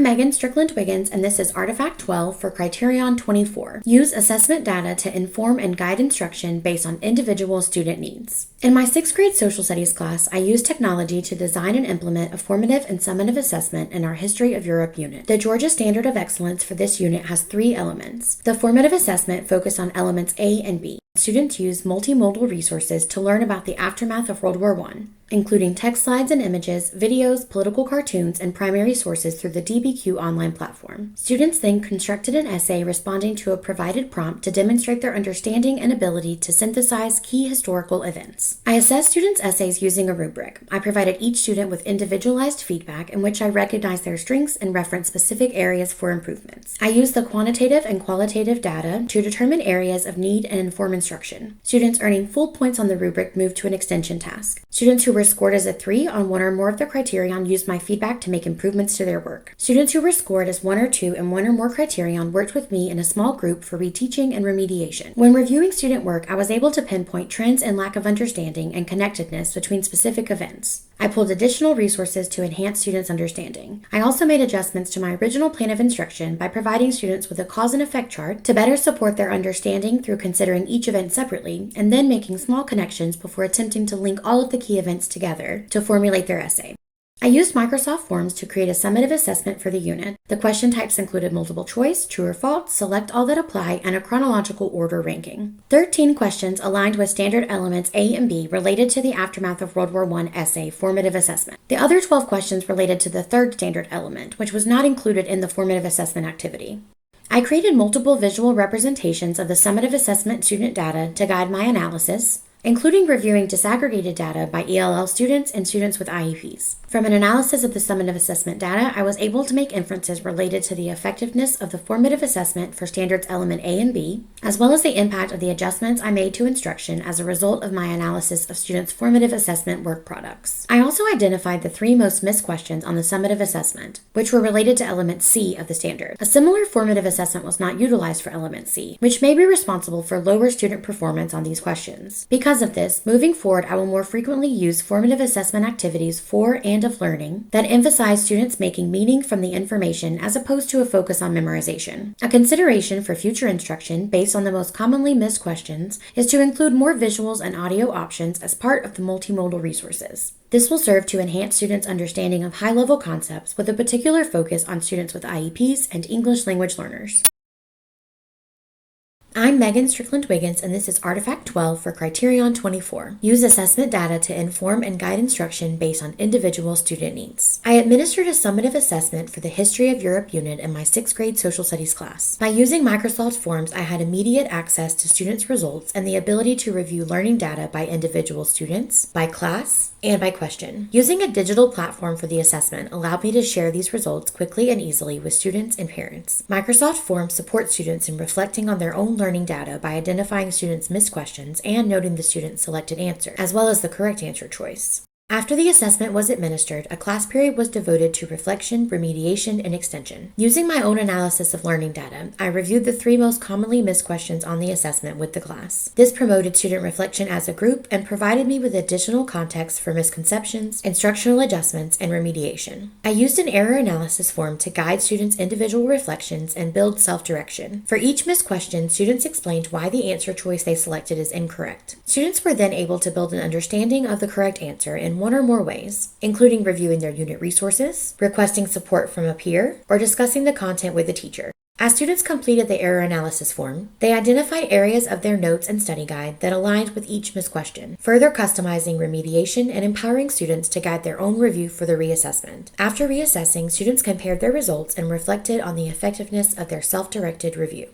Megan Strickland Wiggins, and this is Artifact 12 for Criterion 24. Use assessment data to inform and guide instruction based on individual student needs. In my 6th grade social studies class, I used technology to design and implement a formative and summative assessment in our History of Europe unit. The Georgia Standard of Excellence for this unit has 3 elements. The formative assessment focused on elements A and B. Students use multimodal resources to learn about the aftermath of World War I, including text slides and images, videos, political cartoons, and primary sources through the DBQ online platform. Students then constructed an essay responding to a provided prompt to demonstrate their understanding and ability to synthesize key historical events. I assessed students' essays using a rubric. I provided each student with individualized feedback in which I recognized their strengths and referenced specific areas for improvements. I used the quantitative and qualitative data to determine areas of need and inform instruction. Students earning full points on the rubric moved to an extension task. Students who were scored as a 3 on 1 or more of the criterion used my feedback to make improvements to their work. Students who were scored as 1 or 2 in 1 or more criterion worked with me in a small group for reteaching and remediation. When reviewing student work, I was able to pinpoint trends and lack of understanding and connectedness between specific events. I pulled additional resources to enhance students' understanding. I also made adjustments to my original plan of instruction by providing students with a cause and effect chart to better support their understanding through considering each event separately and then making small connections before attempting to link all of the key events together to formulate their essay. I used Microsoft Forms to create a summative assessment for the unit. The question types included multiple choice, true or false, select all that apply, and a chronological order ranking. 13 questions aligned with standard elements A and B related to the aftermath of World War I essay formative assessment. The other 12 questions related to the third standard element, which was not included in the formative assessment activity. I created multiple visual representations of the summative assessment student data to guide my analysis, including reviewing disaggregated data by ELL students and students with IEPs. From an analysis of the summative assessment data, I was able to make inferences related to the effectiveness of the formative assessment for standards element A and B, as well as the impact of the adjustments I made to instruction as a result of my analysis of students' formative assessment work products. I also identified the 3 most missed questions on the summative assessment, which were related to element C of the standard. A similar formative assessment was not utilized for element C, which may be responsible for lower student performance on these questions. Because of this, moving forward, I will more frequently use formative assessment activities for and of learning that emphasize students making meaning from the information as opposed to a focus on memorization. A consideration for future instruction based on the most commonly missed questions is to include more visuals and audio options as part of the multimodal resources. This will serve to enhance students' understanding of high-level concepts with a particular focus on students with IEPs and English language learners. I'm Megan Strickland Wiggins, and this is Artifact 12 for Criterion 24. Use assessment data to inform and guide instruction based on individual student needs. I administered a summative assessment for the History of Europe unit in my 6th grade social studies class. By using Microsoft Forms, I had immediate access to students' results and the ability to review learning data by individual students, by class, and by question. Using a digital platform for the assessment allowed me to share these results quickly and easily with students and parents. Microsoft Forms supports students in reflecting on their own learning data by identifying students' missed questions and noting the student's selected answer, as well as the correct answer choice. After the assessment was administered, a class period was devoted to reflection, remediation, and extension. Using my own analysis of learning data, I reviewed the 3 most commonly missed questions on the assessment with the class. This promoted student reflection as a group and provided me with additional context for misconceptions, instructional adjustments, and remediation. I used an error analysis form to guide students' individual reflections and build self-direction. For each missed question, students explained why the answer choice they selected is incorrect. Students were then able to build an understanding of the correct answer in 1 or more ways, including reviewing their unit resources, requesting support from a peer, or discussing the content with the teacher. As students completed the error analysis form, they identified areas of their notes and study guide that aligned with each missed question, further customizing remediation and empowering students to guide their own review for the reassessment. After reassessing, students compared their results and reflected on the effectiveness of their self-directed review.